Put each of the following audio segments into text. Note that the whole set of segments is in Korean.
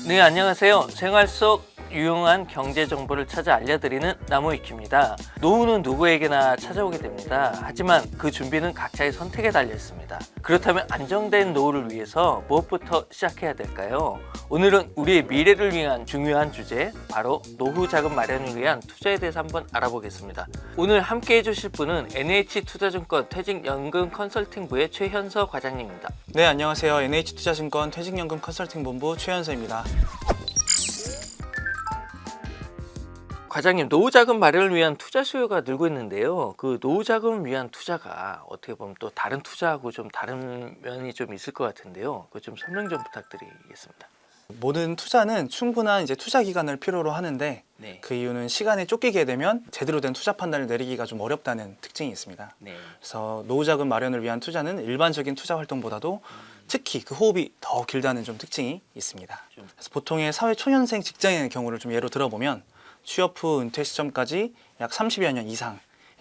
네, 안녕하세요. 생활 속 유용한 경제 정보를 찾아 알려드리는 나무위키입니다. 노후는 누구에게나 찾아오게 됩니다. 하지만 그 준비는 각자의 선택에 달려 있습니다. 그렇다면 안정된 노후를 위해서 무엇부터 시작해야 될까요? 오늘은 우리의 미래를 위한 중요한 주제, 바로 노후 자금 마련을 위한 투자에 대해서 한번 알아보겠습니다. 오늘 함께 해주실 분은 NH투자증권 퇴직연금 컨설팅부의 최현서 과장님입니다. 네, 안녕하세요. NH투자증권 퇴직연금 컨설팅본부 최현서입니다. 과장님, 노후자금 마련을 위한 투자 수요가 늘고 있는데요. 그 노후자금을 위한 투자가 어떻게 보면 또 다른 투자하고 좀 다른 면이 좀 있을 것 같은데요. 그 좀 설명 좀 부탁드리겠습니다. 모든 투자는 충분한 이제 투자 기간을 필요로 하는데 네. 그 이유는 시간에 쫓기게 되면 제대로 된 투자 판단을 내리기가 좀 어렵다는 특징이 있습니다. 네. 그래서 노후자금 마련을 위한 투자는 일반적인 투자 활동보다도 특히 그 호흡이 더 길다는 좀 특징이 있습니다. 그래서 보통의 사회 초년생 직장인의 경우를 좀 예로 들어보면 취업 후 은퇴 시점까지 약 30여 년 이상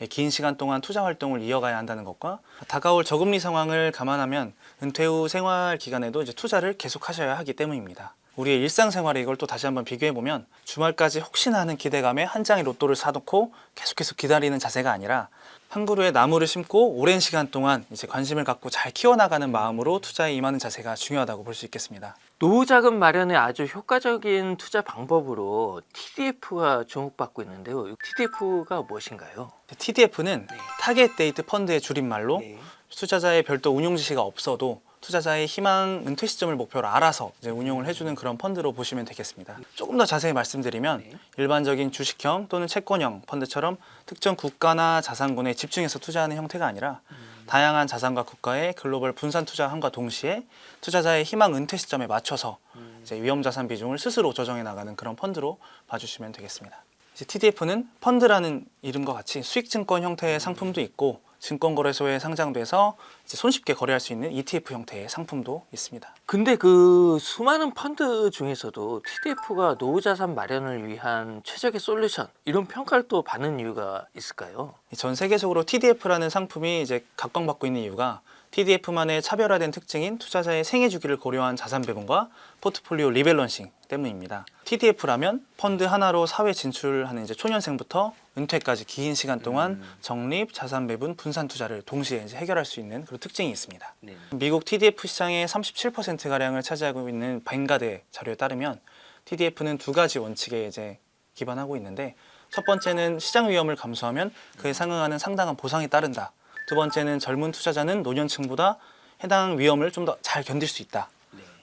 긴 시간 동안 투자 활동을 이어가야 한다는 것과 다가올 저금리 상황을 감안하면 은퇴 후 생활 기간에도 이제 투자를 계속하셔야 하기 때문입니다. 우리의 일상생활에 이걸 또 다시 한번 비교해보면 주말까지 혹시나 하는 기대감에 한 장의 로또를 사놓고 계속해서 기다리는 자세가 아니라 한 그루의 나무를 심고 오랜 시간 동안 이제 관심을 갖고 잘 키워나가는 마음으로 투자에 임하는 자세가 중요하다고 볼 수 있겠습니다. 노후자금 마련에 아주 효과적인 투자 방법으로 TDF가 주목받고 있는데요. TDF가 무엇인가요? TDF는 타겟 데이트 펀드의 줄임말로 투자자의 별도 운용 지시가 없어도 투자자의 희망 은퇴 시점을 목표로 알아서 이제 운용을 해주는 그런 펀드로 보시면 되겠습니다. 조금 더 자세히 말씀드리면 일반적인 주식형 또는 채권형 펀드처럼 특정 국가나 자산군에 집중해서 투자하는 형태가 아니라 다양한 자산과 국가의 글로벌 분산 투자함과 동시에 투자자의 희망 은퇴 시점에 맞춰서 이제 위험자산 비중을 스스로 조정해 나가는 그런 펀드로 봐주시면 되겠습니다. 이제 TDF는 펀드라는 이름과 같이 수익증권 형태의 상품도 있고 증권거래소에 상장돼서 이제 손쉽게 거래할 수 있는 ETF 형태의 상품도 있습니다. 근데 그 수많은 펀드 중에서도 TDF가 노후자산 마련을 위한 최적의 솔루션, 이런 평가를 또 받는 이유가 있을까요? 전 세계적으로 TDF라는 상품이 이제 각광받고 있는 이유가 TDF만의 차별화된 특징인 투자자의 생애 주기를 고려한 자산 배분과 포트폴리오 리밸런싱 때문입니다. TDF라면 펀드 하나로 사회 진출하는 이제 초년생부터 은퇴까지 긴 시간 동안 적립, 자산 배분, 분산 투자를 동시에 이제 해결할 수 있는 그런 특징이 있습니다. 네. 미국 TDF 시장의 37%가량을 차지하고 있는 바인가드 자료에 따르면 TDF는 두 가지 원칙에 이제 기반하고 있는데, 첫 번째는 시장 위험을 감수하면 그에 상응하는 상당한 보상이 따른다. 두 번째는 젊은 투자자는 노년층보다 해당 위험을 좀 더 잘 견딜 수 있다.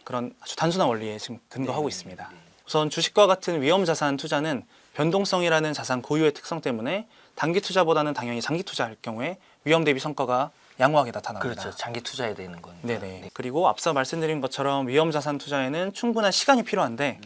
그런 아주 단순한 원리에 지금 근거하고 있습니다. 우선 주식과 같은 위험 자산 투자는 변동성이라는 자산 고유의 특성 때문에 단기 투자보다는 당연히 장기 투자할 경우에 위험 대비 성과가 양호하게 나타납니다. 그렇죠. 장기 투자해야 되는 거니까. 네네. 그리고 앞서 말씀드린 것처럼 위험 자산 투자에는 충분한 시간이 필요한데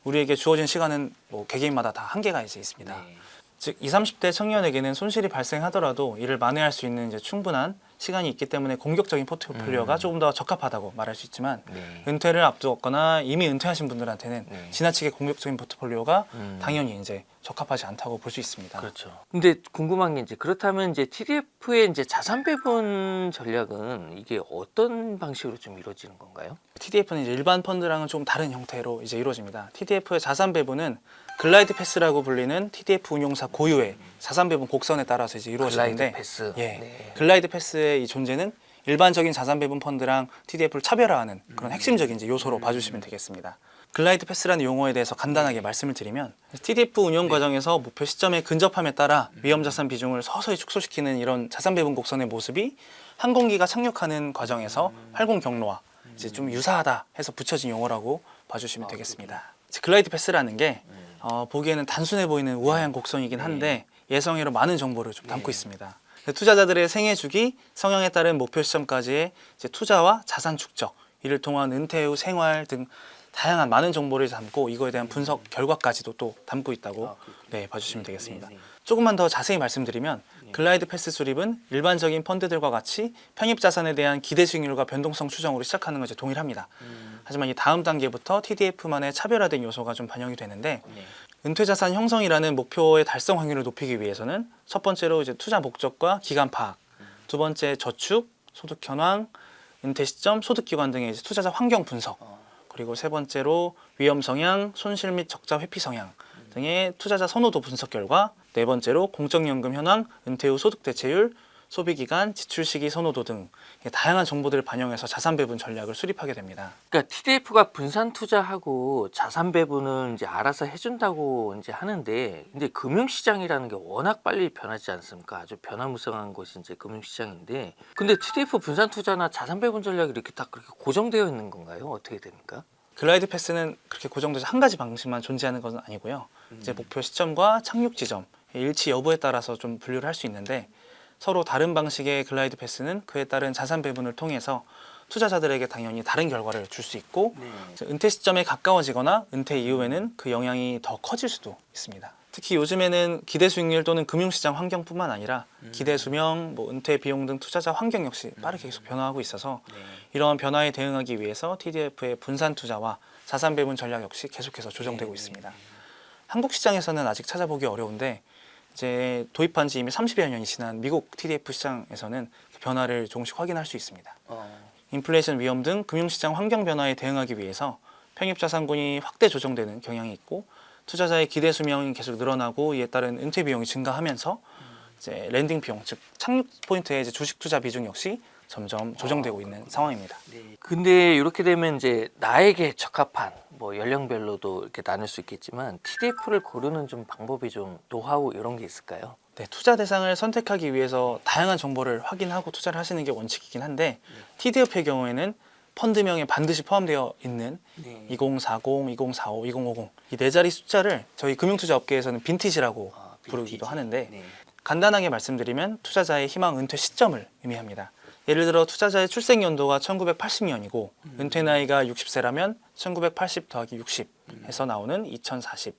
우리에게 주어진 시간은 뭐 개개인마다 다 한계가 이제 있습니다. 네. 즉 20, 30대 청년에게는 손실이 발생하더라도 이를 만회할 수 있는 이제 충분한 시간이 있기 때문에 공격적인 포트폴리오가 조금 더 적합하다고 말할 수 있지만 은퇴를 앞두었거나 이미 은퇴하신 분들한테는 지나치게 공격적인 포트폴리오가 당연히 이제 적합하지 않다고 볼 수 있습니다. 그렇죠. 근데 궁금한 게, 이제 그렇다면 이제 TDF의 이제 자산 배분 전략은 이게 어떤 방식으로 좀 이루어지는 건가요? TDF는 이제 일반 펀드랑은 좀 다른 형태로 이제 이루어집니다. TDF의 자산 배분은 글라이드 패스라고 불리는 TDF 운용사 고유의 자산 배분 곡선에 따라서 이제 이루어지는데, 글라이드 패스. 예, 네. 글라이드 패스의 이 존재는 일반적인 자산 배분 펀드랑 TDF를 차별화하는 그런 핵심적인 이제 요소로 봐주시면 되겠습니다. 글라이드 패스라는 용어에 대해서 간단하게 말씀을 드리면 TDF 운용 과정에서 목표 시점에 근접함에 따라 위험 자산 비중을 서서히 축소시키는 이런 자산 배분 곡선의 모습이 항공기가 착륙하는 과정에서 활공 경로와 이제 좀 유사하다 해서 붙여진 용어라고 봐주시면 되겠습니다. 글라이드 패스라는 게 보기에는 단순해 보이는 우아한 곡선이긴 한데 예성외로 많은 정보를 좀 담고 있습니다. 투자자들의 생애 주기, 성향에 따른 목표 시점까지의 이제 투자와 자산 축적, 이를 통한 은퇴 후 생활 등 다양한 많은 정보를 담고 이거에 대한 분석 결과까지도 또 담고 있다고 봐주시면 되겠습니다. 조금만 더 자세히 말씀드리면 글라이드 패스 수립은 일반적인 펀드들과 같이 편입 자산에 대한 기대 수익률과 변동성 추정으로 시작하는 것이 동일합니다. 하지만 이 다음 단계부터 TDF만의 차별화된 요소가 좀 반영이 되는데, 은퇴 자산 형성이라는 목표의 달성 확률을 높이기 위해서는 첫 번째로 이제 투자 목적과 기간 파악, 두 번째 저축, 소득 현황, 은퇴 시점, 소득 기관 등의 이제 투자자 환경 분석, 그리고 세 번째로 위험 성향, 손실 및 적자 회피 성향 등의 투자자 선호도 분석 결과, 네 번째로 공적연금 현황, 은퇴 후 소득 대체율, 소비 기간, 지출 시기 선호도 등 다양한 정보들을 반영해서 자산 배분 전략을 수립하게 됩니다. 그러니까 TDF가 분산 투자하고 자산 배분을 이제 알아서 해준다고 이제 하는데, 근데 금융시장이라는 게 워낙 빨리 변하지 않습니까? 아주 변화무쌍한 것이 이제 금융시장인데, 근데 TDF 분산 투자나 자산 배분 전략이 이렇게 딱 그렇게 고정되어 있는 건가요? 어떻게 됩니까? 글라이드 패스는 그렇게 고정돼서 한 가지 방식만 존재하는 것은 아니고요. 이제 목표 시점과 착륙 지점, 일치 여부에 따라서 좀 분류를 할 수 있는데, 서로 다른 방식의 글라이드 패스는 그에 따른 자산 배분을 통해서 투자자들에게 당연히 다른 결과를 줄 수 있고, 은퇴 시점에 가까워지거나 은퇴 이후에는 그 영향이 더 커질 수도 있습니다. 특히 요즘에는 기대 수익률 또는 금융시장 환경뿐만 아니라 기대 수명, 은퇴 비용 등 투자자 환경 역시 빠르게 계속 변화하고 있어서 이러한 변화에 대응하기 위해서 TDF의 분산 투자와 자산 배분 전략 역시 계속해서 조정되고 있습니다. 한국 시장에서는 아직 찾아보기 어려운데, 이제 도입한 지 이미 30여 년이 지난 미국 TDF 시장에서는 그 변화를 조금씩 확인할 수 있습니다. 인플레이션 위험 등 금융시장 환경 변화에 대응하기 위해서 편입자산군이 확대 조정되는 경향이 있고, 투자자의 기대 수명이 계속 늘어나고 이에 따른 은퇴 비용이 증가하면서 이제 랜딩 비용, 즉 착륙 포인트의 이제 주식 투자 비중 역시 점점 조정되고 있는 상황입니다. 근데 이렇게 되면 이제 나에게 적합한 연령별로도 이렇게 나눌 수 있겠지만, TDF를 고르는 좀 방법이, 좀 노하우 이런 게 있을까요? 네, 투자 대상을 선택하기 위해서 다양한 정보를 확인하고 투자를 하시는 게 원칙이긴 한데, TDF의 경우에는 펀드명에 반드시 포함되어 있는 2040, 2045, 2050 이 네 자리 숫자를 저희 금융투자업계에서는 빈티지라고 부르기도 하는데, 간단하게 말씀드리면 투자자의 희망 은퇴 시점을 의미합니다. 예를 들어 투자자의 출생 연도가 1980년이고 은퇴 나이가 60세라면 1980 더하기 60 해서 나오는 2040.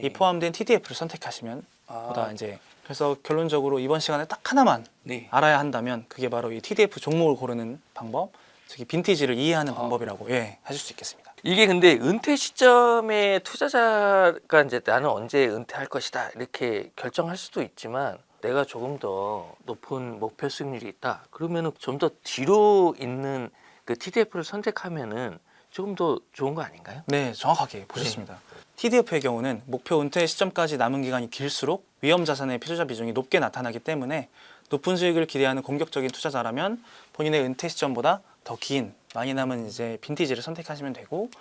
이 포함된 TDF를 선택하시면 보다 이제, 그래서 결론적으로 이번 시간에 딱 하나만 알아야 한다면 그게 바로 이 TDF 종목을 고르는 방법, 즉 빈티지를 이해하는 방법이라고 하실 수 있겠습니다. 이게 근데 은퇴 시점에 투자자가 이제 나는 언제 은퇴할 것이다 이렇게 결정할 수도 있지만, 내가 조금 더 높은 목표 수익률이 있다 그러면은 좀 더 뒤로 있는 그 TDF를 선택하면은 조금 더 좋은 거 아닌가요? 네, 정확하게 보셨습니다. TDF의 경우는 목표 은퇴 시점까지 남은 기간이 길수록 위험 자산의 투자 비중이 높게 나타나기 때문에, 높은 수익을 기대하는 공격적인 투자자라면 본인의 은퇴 시점보다 더 긴 많이 남은 이제 빈티지를 선택하시면 되고,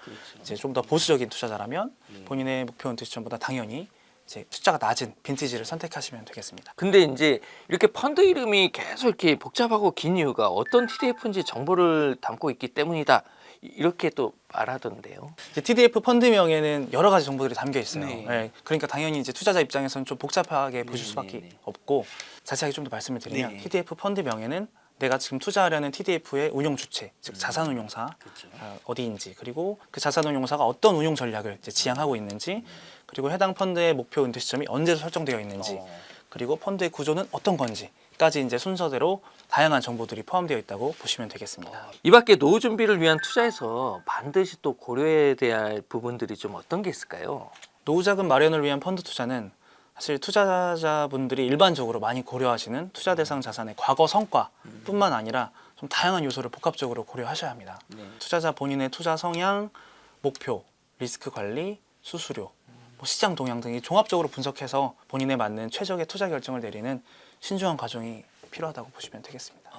이제 좀 더 보수적인 투자자라면 본인의 목표 은퇴 시점보다 당연히 이제 숫자가 낮은 빈티지를 선택하시면 되겠습니다. 근데 이제 이렇게 펀드 이름이 계속 이렇게 복잡하고 긴 이유가 어떤 TDF인지 정보를 담고 있기 때문이다 이렇게 또 말하던데요. 이제 TDF 펀드명에는 여러 가지 정보들이 담겨 있어요. 그러니까 당연히 이제 투자자 입장에서는 좀 복잡하게 보실 수밖에 없고, 자세하게 좀 더 말씀을 드리면 TDF 펀드명에는 내가 지금 투자하려는 TDF의 운용 주체, 즉 자산운용사 어디인지, 그리고 그 자산운용사가 어떤 운용 전략을 이제 지향하고 있는지, 그리고 해당 펀드의 목표 은퇴 시점이 언제 설정되어 있는지, 그리고 펀드의 구조는 어떤 건지까지 이제 순서대로 다양한 정보들이 포함되어 있다고 보시면 되겠습니다. 이 밖에 노후 준비를 위한 투자에서 반드시 또 고려해야 될 부분들이 좀 어떤 게 있을까요? 노후 자금 마련을 위한 펀드 투자는 사실 투자자분들이 일반적으로 많이 고려하시는 투자 대상 자산의 과거 성과뿐만 아니라 좀 다양한 요소를 복합적으로 고려하셔야 합니다. 투자자 본인의 투자 성향, 목표, 리스크 관리, 수수료, 시장 동향 등이 종합적으로 분석해서 본인에 맞는 최적의 투자 결정을 내리는 신중한 과정이 필요하다고 보시면 되겠습니다.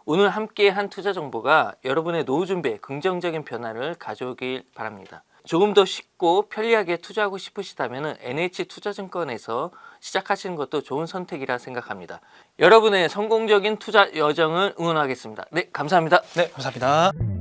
오늘 함께 한 투자 정보가 여러분의 노후 준비에 긍정적인 변화를 가져오길 바랍니다. 조금 더 쉽고 편리하게 투자하고 싶으시다면 NH투자증권에서 시작하시는 것도 좋은 선택이라 생각합니다. 여러분의 성공적인 투자 여정을 응원하겠습니다. 네, 감사합니다. 네, 감사합니다.